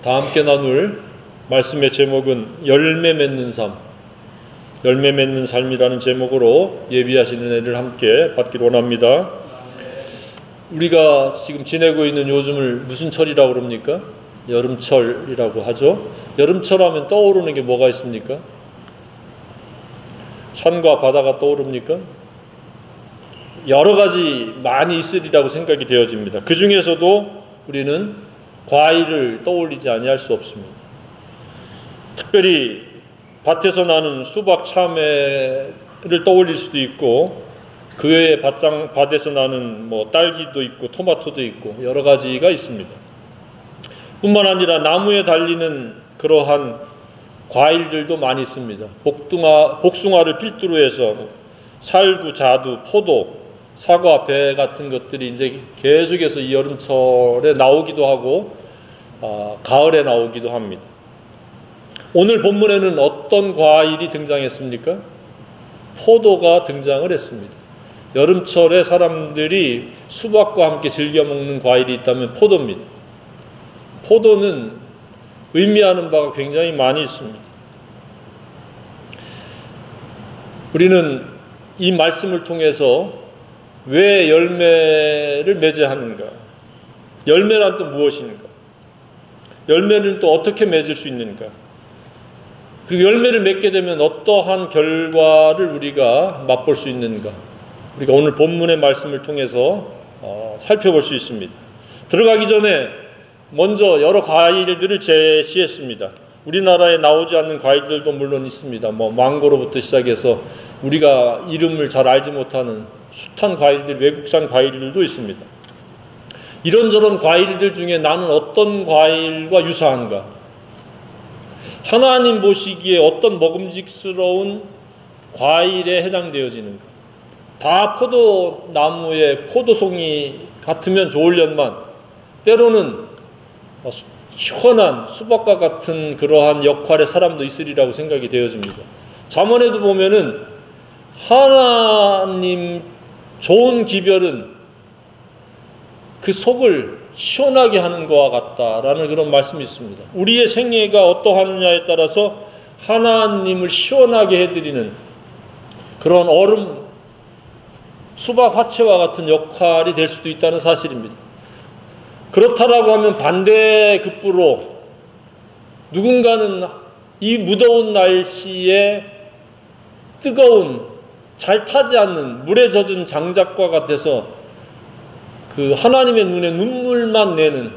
다 함께 나눌 말씀의 제목은 열매 맺는 삶, 열매 맺는 삶이라는 제목으로 예비하신 은혜를 함께 받기를 원합니다. 우리가 지금 지내고 있는 요즘을 무슨 철이라고 그럽니까? 여름철이라고 하죠. 여름철 하면 떠오르는 게 뭐가 있습니까? 산과 바다가 떠오릅니까? 여러 가지 많이 있으리라고 생각이 되어집니다. 그 중에서도 우리는 과일을 떠올리지 아니할 수 없습니다. 특별히 밭에서 나는 수박, 참외를 떠올릴 수도 있고, 그 외에 밭에서 나는 딸기도 있고 토마토도 있고 여러 가지가 있습니다. 뿐만 아니라 나무에 달리는 그러한 과일들도 많이 있습니다. 복숭아를 필두로 해서 살구, 자두, 포도, 사과, 배 같은 것들이 이제 계속해서 이 여름철에 나오기도 하고 가을에 나오기도 합니다. 오늘 본문에는 어떤 과일이 등장했습니까? 포도가 등장을 했습니다. 여름철에 사람들이 수박과 함께 즐겨 먹는 과일이 있다면 포도입니다. 포도는 의미하는 바가 굉장히 많이 있습니다. 우리는 이 말씀을 통해서 왜 열매를 맺어야 하는가? 열매란 또 무엇인가? 열매는 또 어떻게 맺을 수 있는가? 그 열매를 맺게 되면 어떠한 결과를 우리가 맛볼 수 있는가? 우리가 오늘 본문의 말씀을 통해서 살펴볼 수 있습니다. 들어가기 전에 먼저 여러 과일들을 제시했습니다. 우리나라에 나오지 않는 과일들도 물론 있습니다. 망고로부터 시작해서 우리가 이름을 잘 알지 못하는 숱한 과일들, 외국산 과일들도 있습니다. 이런저런 과일들 중에 나는 어떤 과일과 유사한가? 하나님 보시기에 어떤 먹음직스러운 과일에 해당되어지는가? 다 포도나무의 포도송이 같으면 좋으련만 때로는 시원한 수박과 같은 그러한 역할의 사람도 있으리라고 생각이 되어집니다. 잠언에도 보면은 하나님 좋은 기별은 그 속을 시원하게 하는 것과 같다라는 그런 말씀이 있습니다. 우리의 생애가 어떠하느냐에 따라서 하나님을 시원하게 해드리는 그런 얼음, 수박, 화채와 같은 역할이 될 수도 있다는 사실입니다. 그렇다라고 하면 반대급부로 누군가는 이 무더운 날씨에 뜨거운, 잘 타지 않는 물에 젖은 장작과 같아서 그 하나님의 눈에 눈물만 내는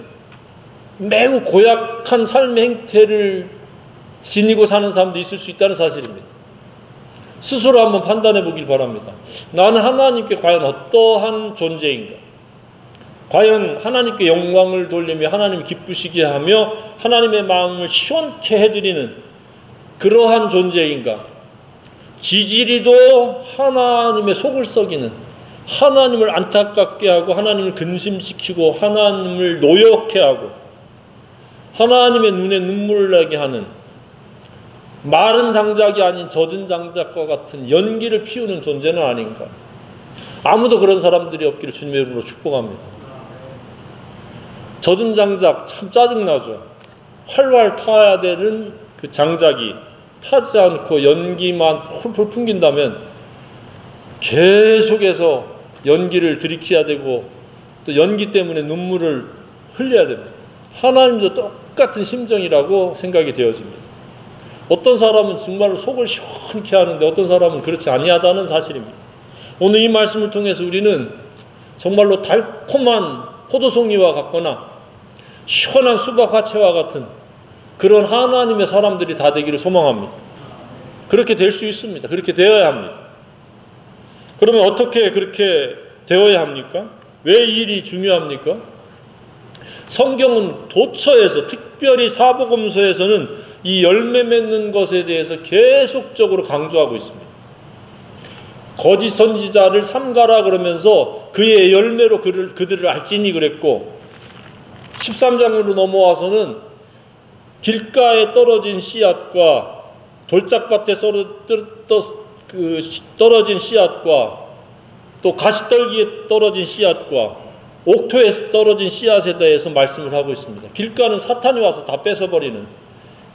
매우 고약한 삶의 행태를 지니고 사는 사람도 있을 수 있다는 사실입니다. 스스로 한번 판단해 보길 바랍니다. 나는 하나님께 과연 어떠한 존재인가? 과연 하나님께 영광을 돌리며 하나님 기쁘시게 하며 하나님의 마음을 시원케 해드리는 그러한 존재인가? 지지리도 하나님의 속을 썩이는, 하나님을 안타깝게 하고 하나님을 근심시키고 하나님을 노엽게 하고 하나님의 눈에 눈물을 나게 하는 마른 장작이 아닌 젖은 장작과 같은 연기를 피우는 존재는 아닌가? 아무도 그런 사람들이 없기를 주님의 이름으로 축복합니다. 젖은 장작 참 짜증나죠. 활활 타야 되는 그 장작이 타지 않고 연기만 훌훌 풍긴다면 계속해서 연기를 들이켜야 되고 또 연기 때문에 눈물을 흘려야 됩니다. 하나님도 똑같은 심정이라고 생각이 되어집니다. 어떤 사람은 정말로 속을 시원케 하는데 어떤 사람은 그렇지 아니하다는 사실입니다. 오늘 이 말씀을 통해서 우리는 정말로 달콤한 포도송이와 같거나 시원한 수박, 화채와 같은 그런 하나님의 사람들이 다 되기를 소망합니다. 그렇게 될 수 있습니다. 그렇게 되어야 합니다. 그러면 어떻게 그렇게 되어야 합니까? 왜 이 일이 중요합니까? 성경은 도처에서, 특별히 사복음서에서는 이 열매 맺는 것에 대해서 계속적으로 강조하고 있습니다. 거짓 선지자를 삼가라 그러면서 그의 열매로 그들을 알지니 그랬고, 13장으로 넘어와서는 길가에 떨어진 씨앗과 돌짝밭에 떨어진 씨앗과 또 가시떨기에 떨어진 씨앗과 옥토에서 떨어진 씨앗에 대해서 말씀을 하고 있습니다. 길가는 사탄이 와서 다 뺏어버리는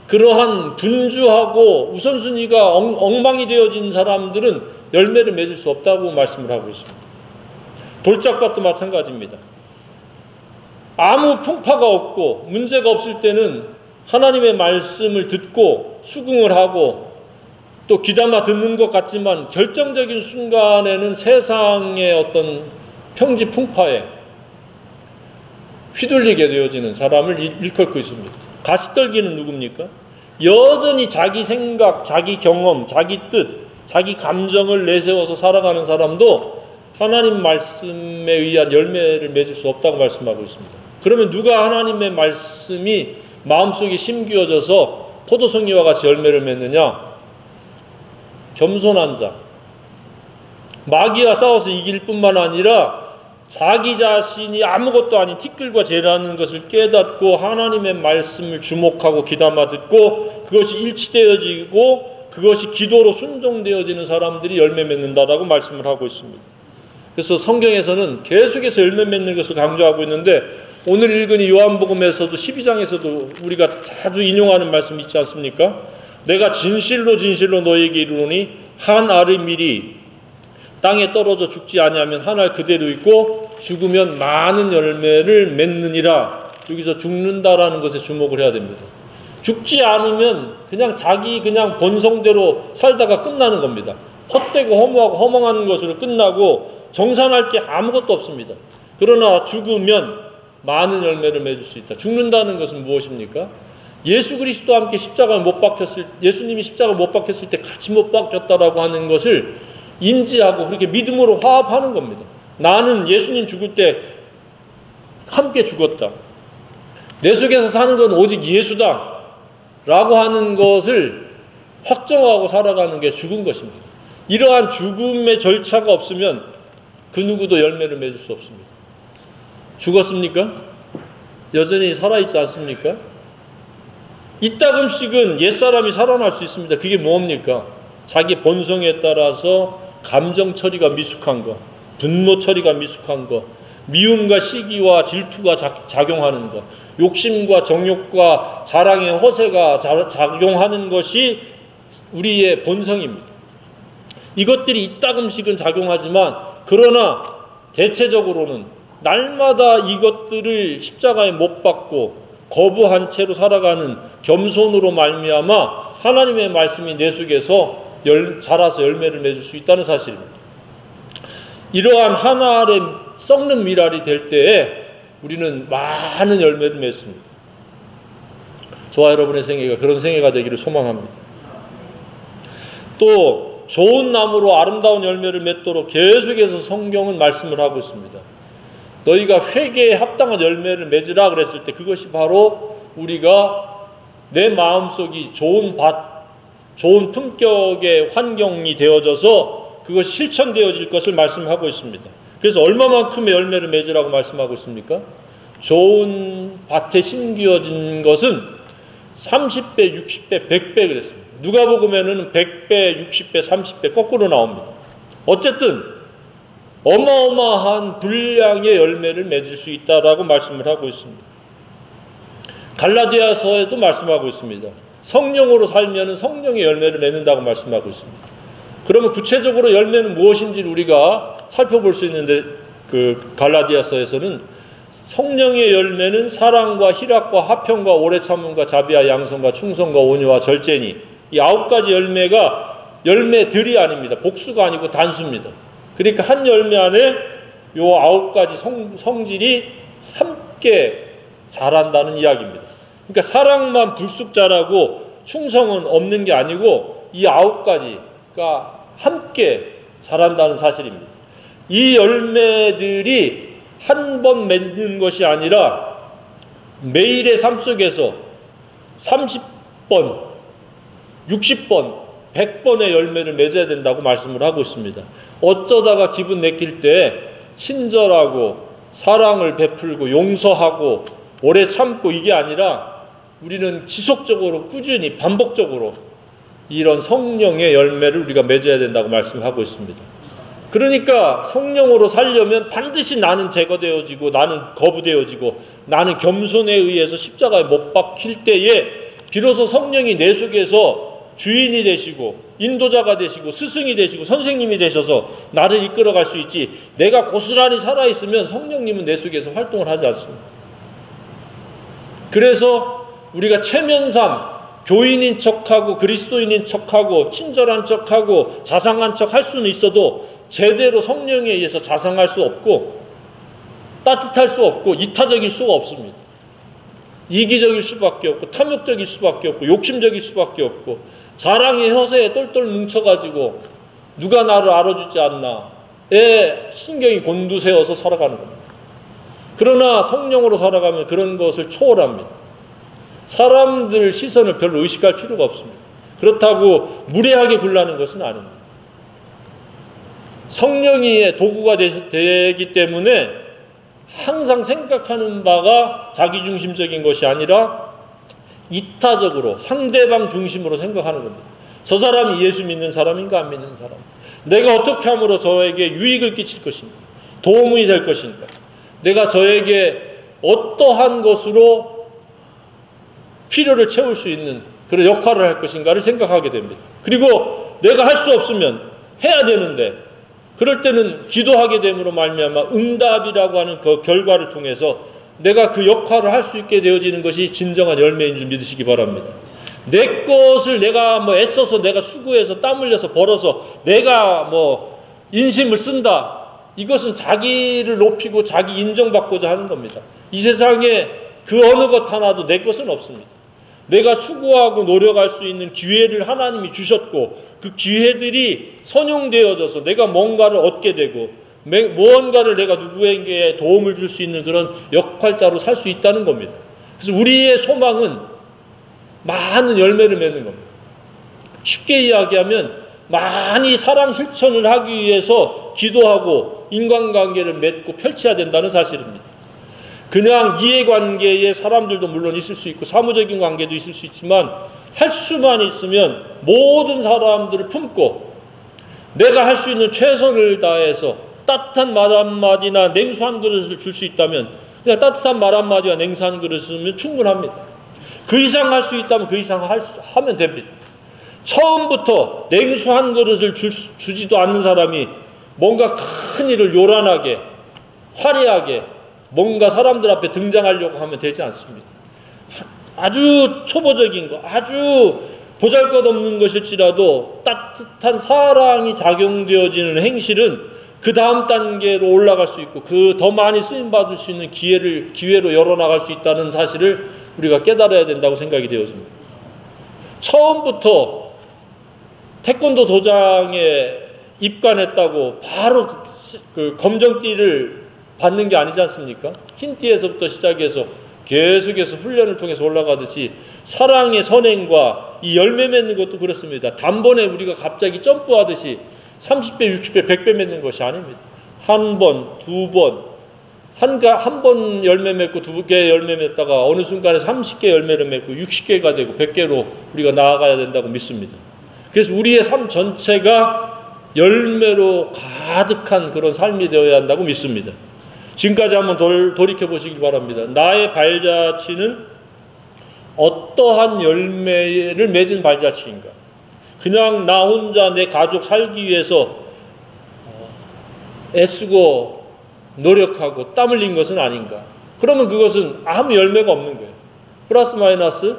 그러한 분주하고 우선순위가 엉망이 되어진 사람들은 열매를 맺을 수 없다고 말씀을 하고 있습니다. 돌짝밭도 마찬가지입니다. 아무 풍파가 없고 문제가 없을 때는 하나님의 말씀을 듣고 수긍을 하고 또 귀담아 듣는 것 같지만 결정적인 순간에는 세상의 어떤 평지 풍파에 휘둘리게 되어지는 사람을 일컬고 있습니다. 가시떨기는 누굽니까? 여전히 자기 생각, 자기 경험, 자기 뜻, 자기 감정을 내세워서 살아가는 사람도 하나님 말씀에 의한 열매를 맺을 수 없다고 말씀하고 있습니다. 그러면 누가 하나님의 말씀이 마음속에 심기어져서 포도송이와 같이 열매를 맺느냐? 겸손한 자, 마귀와 싸워서 이길 뿐만 아니라 자기 자신이 아무것도 아닌 티끌과 재라는 것을 깨닫고 하나님의 말씀을 주목하고 귀담아 듣고 그것이 일치되어지고 그것이 기도로 순종되어지는 사람들이 열매 맺는다라고 말씀을 하고 있습니다. 그래서 성경에서는 계속해서 열매 맺는 것을 강조하고 있는데 오늘 읽은 이 요한복음에서도 12장에서도 우리가 자주 인용하는 말씀이 있지 않습니까? 내가 진실로 진실로 너에게 이르노니 한 알의 밀이 땅에 떨어져 죽지 아니하면 한 알 그대로 있고 죽으면 많은 열매를 맺느니라. 여기서 죽는다라는 것에 주목을 해야 됩니다. 죽지 않으면 그냥 자기 그냥 본성대로 살다가 끝나는 겁니다. 헛되고 허무하고 허망한 것으로 끝나고 정산할 게 아무것도 없습니다. 그러나 죽으면 많은 열매를 맺을 수 있다. 죽는다는 것은 무엇입니까? 예수 그리스도와 함께 예수님이 십자가를 못 박혔을 때 같이 못 박혔다라고 하는 것을 인지하고 그렇게 믿음으로 화합하는 겁니다. 나는 예수님 죽을 때 함께 죽었다. 내 속에서 사는 건 오직 예수다 라고 하는 것을 확정하고 살아가는 게 죽은 것입니다. 이러한 죽음의 절차가 없으면 그 누구도 열매를 맺을 수 없습니다. 죽었습니까? 여전히 살아있지 않습니까? 이따금씩은 옛사람이 살아날 수 있습니다. 그게 뭡니까? 자기 본성에 따라서 감정 처리가 미숙한 것, 분노 처리가 미숙한 것, 미움과 시기와 질투가 작용하는 것, 욕심과 정욕과 자랑의 허세가 작용하는 것이 우리의 본성입니다. 이것들이 이따금씩은 작용하지만 그러나 대체적으로는 날마다 이것들을 십자가에 못 박고 거부한 채로 살아가는 겸손으로 말미암아 하나님의 말씀이 내 속에서 자라서 열매를 맺을 수 있다는 사실입니다. 이러한 한 알의 썩는 밀알이 될 때에 우리는 많은 열매를 맺습니다. 저와 여러분의 생애가 그런 생애가 되기를 소망합니다. 또 좋은 나무로 아름다운 열매를 맺도록 계속해서 성경은 말씀을 하고 있습니다. 너희가 회개에 합당한 열매를 맺으라 그랬을 때 그것이 바로 우리가 내 마음속이 좋은 밭, 좋은 품격의 환경이 되어져서 그것이 실천되어질 것을 말씀하고 있습니다. 그래서 얼마만큼의 열매를 맺으라고 말씀하고 있습니까? 좋은 밭에 심겨진 것은 30배, 60배, 100배 그랬습니다. 누가복음에는 100배, 60배, 30배 거꾸로 나옵니다. 어쨌든 어마어마한 분량의 열매를 맺을 수 있다라고 말씀을 하고 있습니다. 갈라디아서에도 말씀하고 있습니다. 성령으로 살면 성령의 열매를 맺는다고 말씀하고 있습니다. 그러면 구체적으로 열매는 무엇인지를 우리가 살펴볼 수 있는데 그 갈라디아서에서는 성령의 열매는 사랑과 희락과 화평과 오래 참음과 자비와 양성과 충성과 온유와 절제니 이 9가지 열매가 열매들이 아닙니다. 복수가 아니고 단수입니다. 그러니까 한 열매 안에 요 9가지 성질이 함께 자란다는 이야기입니다. 그러니까 사랑만 불쑥 자라고 충성은 없는 게 아니고 이 9가지가 함께 자란다는 사실입니다. 이 열매들이 한 번 맺는 것이 아니라 매일의 삶 속에서 30번, 60번, 100번의 열매를 맺어야 된다고 말씀을 하고 있습니다. 어쩌다가 기분 내킬 때 친절하고 사랑을 베풀고 용서하고 오래 참고 이게 아니라 우리는 지속적으로 꾸준히 반복적으로 이런 성령의 열매를 우리가 맺어야 된다고 말씀하고 있습니다. 그러니까 성령으로 살려면 반드시 나는 제거되어지고 나는 거부되어지고 나는 겸손에 의해서 십자가에 못 박힐 때에 비로소 성령이 내 속에서 주인이 되시고 인도자가 되시고 스승이 되시고 선생님이 되셔서 나를 이끌어갈 수 있지, 내가 고스란히 살아있으면 성령님은 내 속에서 활동을 하지 않습니다. 그래서 우리가 체면상 교인인 척하고 그리스도인인 척하고 친절한 척하고 자상한 척 할 수는 있어도 제대로 성령에 의해서 자상할 수 없고 따뜻할 수 없고 이타적일 수가 없습니다. 이기적일 수밖에 없고 탐욕적일 수밖에 없고 욕심적일 수밖에 없고 자랑의 허세에 똘똘 뭉쳐가지고 누가 나를 알아주지 않나에 신경이 곤두세워서 살아가는 겁니다. 그러나 성령으로 살아가면 그런 것을 초월합니다. 사람들 시선을 별로 의식할 필요가 없습니다. 그렇다고 무례하게 굴라는 것은 아닙니다. 성령의 도구가 되기 때문에 항상 생각하는 바가 자기중심적인 것이 아니라 이타적으로 상대방 중심으로 생각하는 겁니다. 저 사람이 예수 믿는 사람인가 안 믿는 사람, 내가 어떻게 함으로 저에게 유익을 끼칠 것인가, 도움이 될 것인가, 내가 저에게 어떠한 것으로 필요를 채울 수 있는 그런 역할을 할 것인가를 생각하게 됩니다. 그리고 내가 할 수 없으면 해야 되는데 그럴 때는 기도하게 됨으로 말미암아 응답이라고 하는 그 결과를 통해서 내가 그 역할을 할 수 있게 되어지는 것이 진정한 열매인 줄 믿으시기 바랍니다. 내 것을 내가 애써서 내가 수고해서 땀 흘려서 벌어서 내가 인심을 쓴다, 이것은 자기를 높이고 자기 인정받고자 하는 겁니다. 이 세상에 그 어느 것 하나도 내 것은 없습니다. 내가 수고하고 노력할 수 있는 기회를 하나님이 주셨고 그 기회들이 선용되어져서 내가 뭔가를 얻게 되고 무언가를 내가 누구에게 도움을 줄 수 있는 그런 역할자로 살 수 있다는 겁니다. 그래서 우리의 소망은 많은 열매를 맺는 겁니다. 쉽게 이야기하면 많이 사랑 실천을 하기 위해서 기도하고 인간관계를 맺고 펼쳐야 된다는 사실입니다. 그냥 이해관계의 사람들도 물론 있을 수 있고 사무적인 관계도 있을 수 있지만 할 수만 있으면 모든 사람들을 품고 내가 할 수 있는 최선을 다해서 따뜻한 말 한마디나 냉수 한 그릇을 줄 수 있다면 그냥 따뜻한 말 한마디와 냉수 한 그릇이면 충분합니다. 그 이상 할 수 있다면 그 이상 하면 됩니다. 처음부터 냉수 한 그릇을 주지도 않는 사람이 뭔가 큰 일을 요란하게 화려하게 뭔가 사람들 앞에 등장하려고 하면 되지 않습니다. 아주 초보적인 거, 아주 보잘것없는 것일지라도 따뜻한 사랑이 작용되어지는 행실은 그 다음 단계로 올라갈 수 있고 그 더 많이 쓰임받을 수 있는 기회로 열어나갈 수 있다는 사실을 우리가 깨달아야 된다고 생각이 되어집니다. 처음부터 태권도 도장에 입관했다고 바로 그 검정띠를 받는 게 아니지 않습니까? 흰띠에서부터 시작해서 계속해서 훈련을 통해서 올라가듯이 사랑의 선행과 이 열매 맺는 것도 그렇습니다. 단번에 우리가 갑자기 점프하듯이 30배, 60배, 100배 맺는 것이 아닙니다. 한 번, 두 번, 한 번 열매 맺고 두 개 열매 맺다가 어느 순간에 30개 열매를 맺고 60개가 되고 100개로 우리가 나아가야 된다고 믿습니다. 그래서 우리의 삶 전체가 열매로 가득한 그런 삶이 되어야 한다고 믿습니다. 지금까지 한번 돌이켜 보시기 바랍니다. 나의 발자취는 어떠한 열매를 맺은 발자취인가? 그냥 나 혼자 내 가족 살기 위해서 애쓰고 노력하고 땀 흘린 것은 아닌가? 그러면 그것은 아무 열매가 없는 거예요. 플러스 마이너스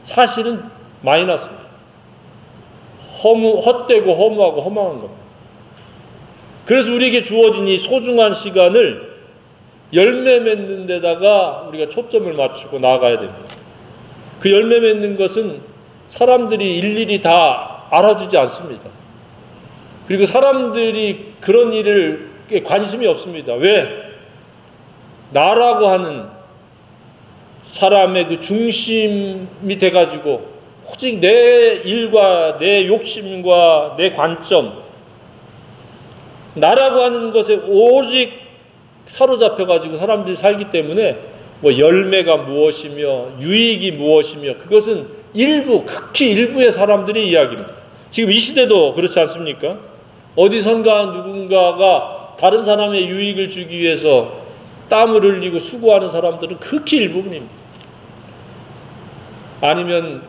사실은 마이너스입니다. 헛되고 허무하고 허망한 겁니다. 그래서 우리에게 주어진 이 소중한 시간을 열매 맺는 데다가 우리가 초점을 맞추고 나아가야 됩니다. 그 열매 맺는 것은 사람들이 일일이 다 알아주지 않습니다. 그리고 사람들이 그런 일을 관심이 없습니다. 왜? 나라고 하는 사람의 그 중심이 돼가지고 오직 내 일과 내 욕심과 내 관점, 나라고 하는 것에 오직 사로잡혀가지고 사람들이 살기 때문에 열매가 무엇이며 유익이 무엇이며 그것은 일부, 극히 일부의 사람들의 이야기입니다. 지금 이 시대도 그렇지 않습니까? 어디선가 누군가가 다른 사람의 유익을 주기 위해서 땀을 흘리고 수고하는 사람들은 극히 일부분입니다. 아니면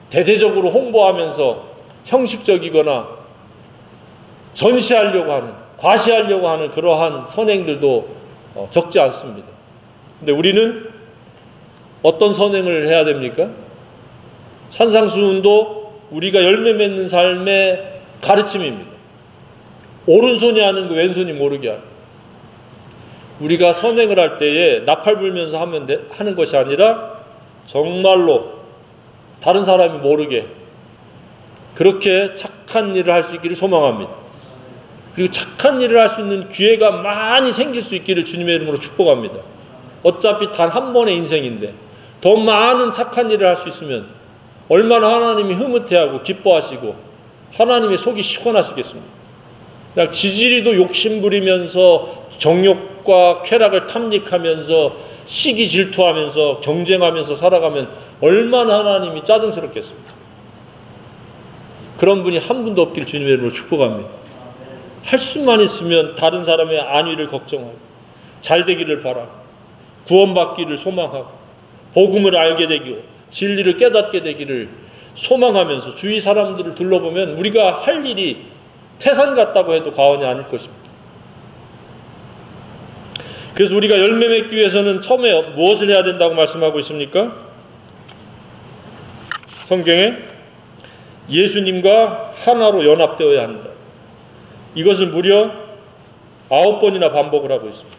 대대적으로 홍보하면서 형식적이거나 전시하려고 하는, 과시하려고 하는 그러한 선행들도 적지 않습니다. 근데 우리는 어떤 선행을 해야 됩니까? 산상수훈도 우리가 열매 맺는 삶의 가르침입니다. 오른손이 하는 거 왼손이 모르게 하는. 우리가 선행을 할 때에 나팔 불면서 하는 것이 아니라 정말로 다른 사람이 모르게 그렇게 착한 일을 할 수 있기를 소망합니다. 그리고 착한 일을 할 수 있는 기회가 많이 생길 수 있기를 주님의 이름으로 축복합니다. 어차피 단 한 번의 인생인데 더 많은 착한 일을 할 수 있으면 얼마나 하나님이 흐뭇해하고 기뻐하시고 하나님의 속이 시원하시겠습니까? 그냥 지지리도 욕심부리면서 정욕과 쾌락을 탐닉하면서 시기 질투하면서 경쟁하면서 살아가면 얼마나 하나님이 짜증스럽겠습니까? 그런 분이 한 분도 없길 주님의 이름으로 축복합니다. 할 수만 있으면 다른 사람의 안위를 걱정하고 잘 되기를 바라고 구원받기를 소망하고 복음을 알게 되고 진리를 깨닫게 되기를 소망하면서 주위 사람들을 둘러보면 우리가 할 일이 태산 같다고 해도 과언이 아닐 것입니다. 그래서 우리가 열매 맺기 위해서는 처음에 무엇을 해야 된다고 말씀하고 있습니까? 성경에 예수님과 하나로 연합되어야 한다. 이것을 무려 9번이나 반복을 하고 있습니다.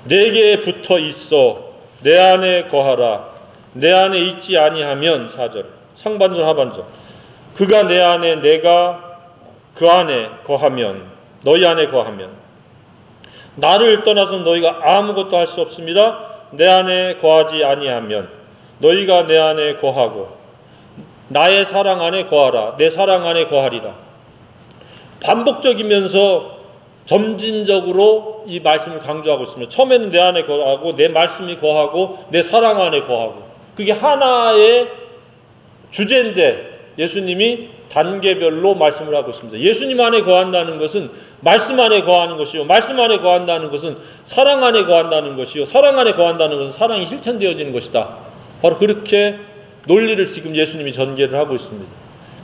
내게 붙어 있어 내 안에 거하라. 내 안에 있지 아니하면 4절 상반절 하반절 그가 내 안에 내가 그 안에 거하면 너희 안에 거하면 나를 떠나서 너희가 아무것도 할 수 없습니다. 내 안에 거하지 아니하면 너희가 내 안에 거하고 나의 사랑 안에 거하라. 내 사랑 안에 거하리라. 반복적이면서 점진적으로 이 말씀을 강조하고 있습니다. 처음에는 내 안에 거하고 내 말씀이 거하고 내 사랑 안에 거하고 그게 하나의 주제인데 예수님이 단계별로 말씀을 하고 있습니다. 예수님 안에 거한다는 것은 말씀 안에 거하는 것이요 말씀 안에 거한다는 것은 사랑 안에 거한다는 것이요 사랑 안에 거한다는 것은 사랑이 실천되어지는 것이다. 바로 그렇게 논리를 지금 예수님이 전개를 하고 있습니다.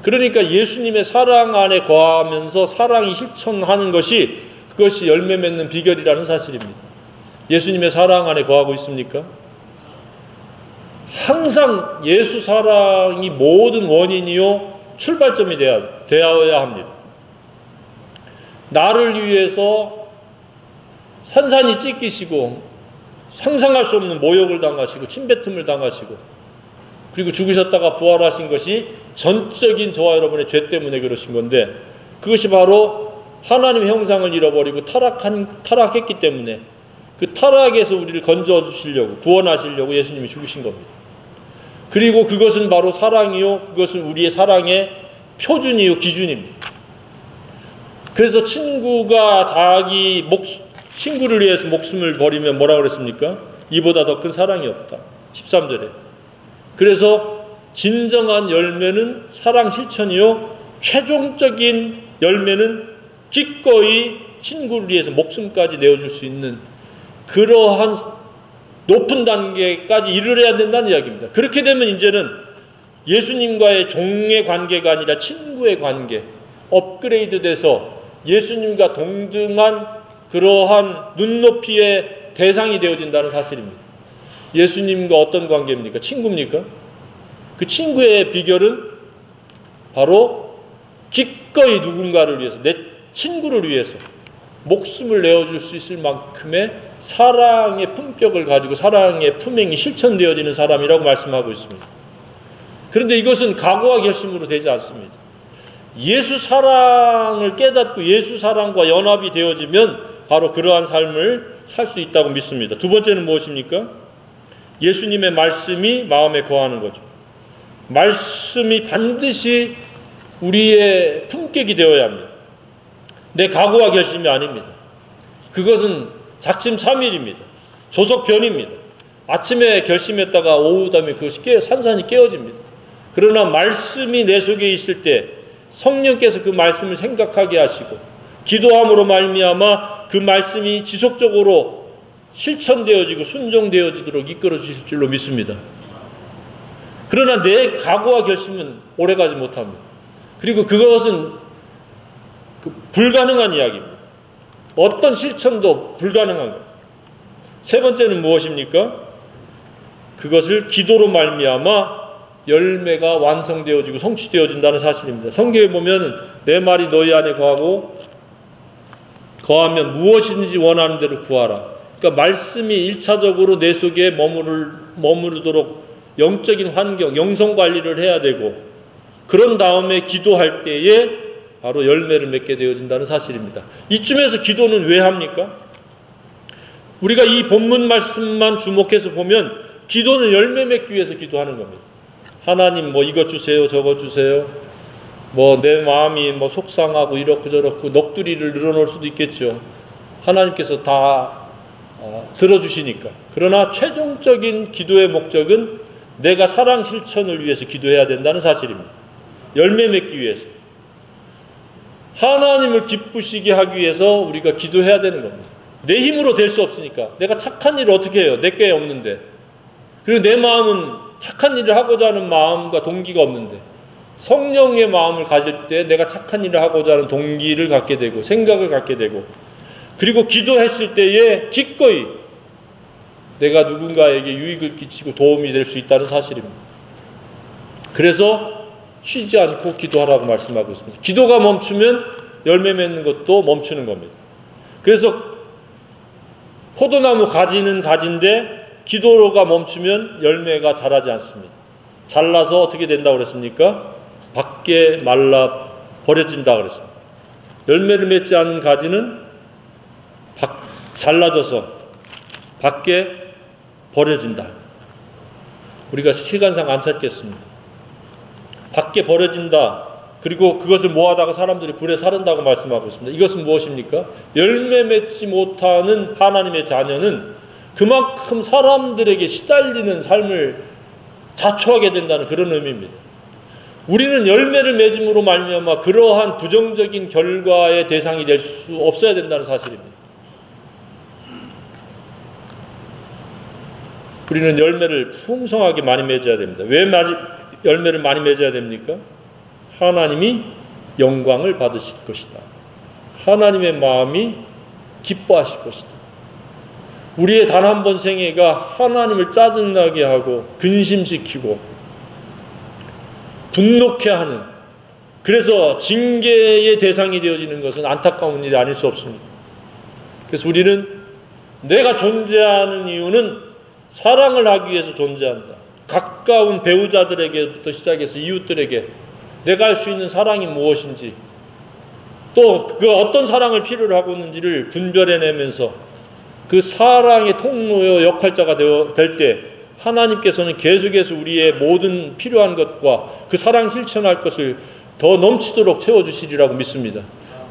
그러니까 예수님의 사랑 안에 거하면서 사랑이 실천하는 것이 그것이 열매 맺는 비결이라는 사실입니다. 예수님의 사랑 안에 거하고 있습니까? 항상 예수 사랑이 모든 원인이요 출발점이 되어야 합니다. 나를 위해서 산산이 찢기시고 상상할 수 없는 모욕을 당하시고 침뱉음을 당하시고 그리고 죽으셨다가 부활하신 것이 전적인 저와 여러분의 죄 때문에 그러신 건데 그것이 바로 하나님의 형상을 잃어버리고 타락했기 때문에 그 타락에서 우리를 건져주시려고 구원하시려고 예수님이 죽으신 겁니다. 그리고 그것은 바로 사랑이요 그것은 우리의 사랑의 표준이요 기준입니다. 그래서 친구가 자기 친구를 위해서 목숨을 버리면 뭐라고 그랬습니까? 이보다 더 큰 사랑이 없다. 13절에. 그래서 진정한 열매는 사랑 실천이요 최종적인 열매는 기꺼이 친구를 위해서 목숨까지 내어줄 수 있는 그러한 높은 단계까지 이르러야 된다는 이야기입니다. 그렇게 되면 이제는 예수님과의 종의 관계가 아니라 친구의 관계, 업그레이드 돼서 예수님과 동등한 그러한 눈높이의 대상이 되어진다는 사실입니다. 예수님과 어떤 관계입니까? 친구입니까? 그 친구의 비결은 바로 기꺼이 누군가를 위해서, 내 친구를 위해서 목숨을 내어줄 수 있을 만큼의 사랑의 품격을 가지고 사랑의 품행이 실천되어지는 사람이라고 말씀하고 있습니다. 그런데 이것은 각오와 결심으로 되지 않습니다. 예수 사랑을 깨닫고 예수 사랑과 연합이 되어지면 바로 그러한 삶을 살 수 있다고 믿습니다. 두 번째는 무엇입니까? 예수님의 말씀이 마음에 거하는 거죠. 말씀이 반드시 우리의 품격이 되어야 합니다. 내 각오와 결심이 아닙니다. 그것은 작심삼일입니다. 조석변입니다. 아침에 결심했다가 오후 되면 그것이 산산이 깨어집니다. 그러나 말씀이 내 속에 있을 때 성령께서 그 말씀을 생각하게 하시고 기도함으로 말미암아 그 말씀이 지속적으로 실천되어지고 순종되어지도록 이끌어 주실 줄로 믿습니다. 그러나 내 각오와 결심은 오래가지 못합니다. 그리고 그것은 불가능한 이야기입니다. 어떤 실천도 불가능한 것. 세 번째는 무엇입니까? 그것을 기도로 말미암아 열매가 완성되어지고 성취되어진다는 사실입니다. 성경에 보면 내 말이 너희 안에 거하면 무엇이든지 원하는 대로 구하라. 그러니까 말씀이 1차적으로 내 속에 머무르도록 영적인 환경, 영성 관리를 해야 되고 그런 다음에 기도할 때에 바로 열매를 맺게 되어진다는 사실입니다. 이쯤에서 기도는 왜 합니까? 우리가 이 본문 말씀만 주목해서 보면 기도는 열매 맺기 위해서 기도하는 겁니다. 하나님 뭐 이것 주세요, 저것 주세요. 뭐 내 마음이 뭐 속상하고 이렇고 저렇고 넋두리를 늘어놓을 수도 있겠죠. 하나님께서 다 들어주시니까. 그러나 최종적인 기도의 목적은 내가 사랑 실천을 위해서 기도해야 된다는 사실입니다. 열매 맺기 위해서. 하나님을 기쁘시게 하기 위해서 우리가 기도해야 되는 겁니다. 내 힘으로 될 수 없으니까. 내가 착한 일을 어떻게 해요? 내 게 없는데. 그리고 내 마음은 착한 일을 하고자 하는 마음과 동기가 없는데 성령의 마음을 가질 때 내가 착한 일을 하고자 하는 동기를 갖게 되고 생각을 갖게 되고 그리고 기도했을 때에 기꺼이 내가 누군가에게 유익을 끼치고 도움이 될 수 있다는 사실입니다. 그래서 쉬지 않고 기도하라고 말씀하고 있습니다. 기도가 멈추면 열매 맺는 것도 멈추는 겁니다. 그래서 포도나무 가지는 가지인데 기도가 멈추면 열매가 자라지 않습니다. 잘라서 어떻게 된다고 그랬습니까? 밖에 말라 버려진다고 그랬습니다. 열매를 맺지 않은 가지는 잘라져서 밖에 버려진다. 우리가 시간상 안 찾겠습니다. 밖에 버려진다. 그리고 그것을 모아다가 사람들이 불에 사른다고 말씀하고 있습니다. 이것은 무엇입니까? 열매 맺지 못하는 하나님의 자녀는 그만큼 사람들에게 시달리는 삶을 자초하게 된다는 그런 의미입니다. 우리는 열매를 맺음으로 말미암아 그러한 부정적인 결과의 대상이 될 수 없어야 된다는 사실입니다. 우리는 열매를 풍성하게 많이 맺어야 됩니다. 왜 열매를 많이 맺어야 됩니까? 하나님이 영광을 받으실 것이다. 하나님의 마음이 기뻐하실 것이다. 우리의 단 한 번 생애가 하나님을 짜증나게 하고 근심시키고 분노케 하는, 그래서 징계의 대상이 되어지는 것은 안타까운 일이 아닐 수 없습니다. 그래서 우리는 내가 존재하는 이유는 사랑을 하기 위해서 존재한다. 가까운 배우자들에게부터 시작해서 이웃들에게 내가 할 수 있는 사랑이 무엇인지, 또 그 어떤 사랑을 필요로 하고 있는지를 분별해내면서 그 사랑의 통로의 역할자가 될 때 하나님께서는 계속해서 우리의 모든 필요한 것과 그 사랑 실천할 것을 더 넘치도록 채워주시리라고 믿습니다.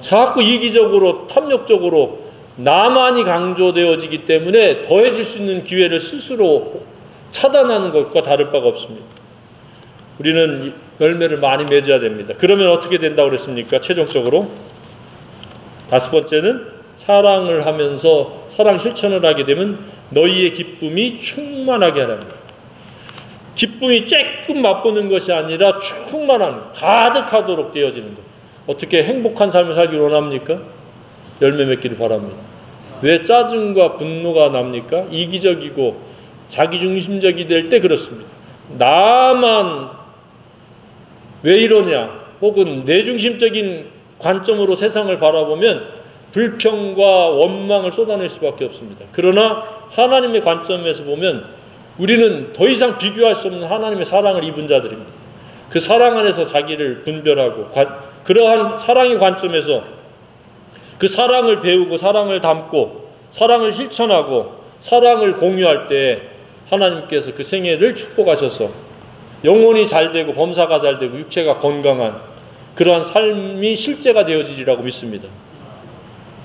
자꾸 이기적으로 탐욕적으로 나만이 강조되어지기 때문에 더해질 수 있는 기회를 스스로 차단하는 것과 다를 바가 없습니다. 우리는 열매를 많이 맺어야 됩니다. 그러면 어떻게 된다고 그랬습니까? 최종적으로 다섯 번째는 사랑을 하면서 사랑 실천을 하게 되면 너희의 기쁨이 충만하게 하랍니다. 기쁨이 쬐끔 맛보는 것이 아니라 충만한 것, 가득하도록 되어지는 것. 어떻게 행복한 삶을 살기 원합니까? 열매 맺기를 바랍니다. 왜 짜증과 분노가 납니까? 이기적이고 자기중심적이 될 때 그렇습니다. 나만 왜 이러냐, 혹은 내중심적인 관점으로 세상을 바라보면 불평과 원망을 쏟아낼 수밖에 없습니다. 그러나 하나님의 관점에서 보면 우리는 더 이상 비교할 수 없는 하나님의 사랑을 입은 자들입니다. 그 사랑 안에서 자기를 분별하고 그러한 사랑의 관점에서 그 사랑을 배우고 사랑을 담고 사랑을 실천하고 사랑을 공유할 때 하나님께서 그 생애를 축복하셔서 영혼이 잘되고 범사가 잘되고 육체가 건강한 그러한 삶이 실제가 되어지리라고 믿습니다.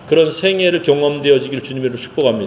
그런 생애를 경험되어지기를 주님으로 축복합니다.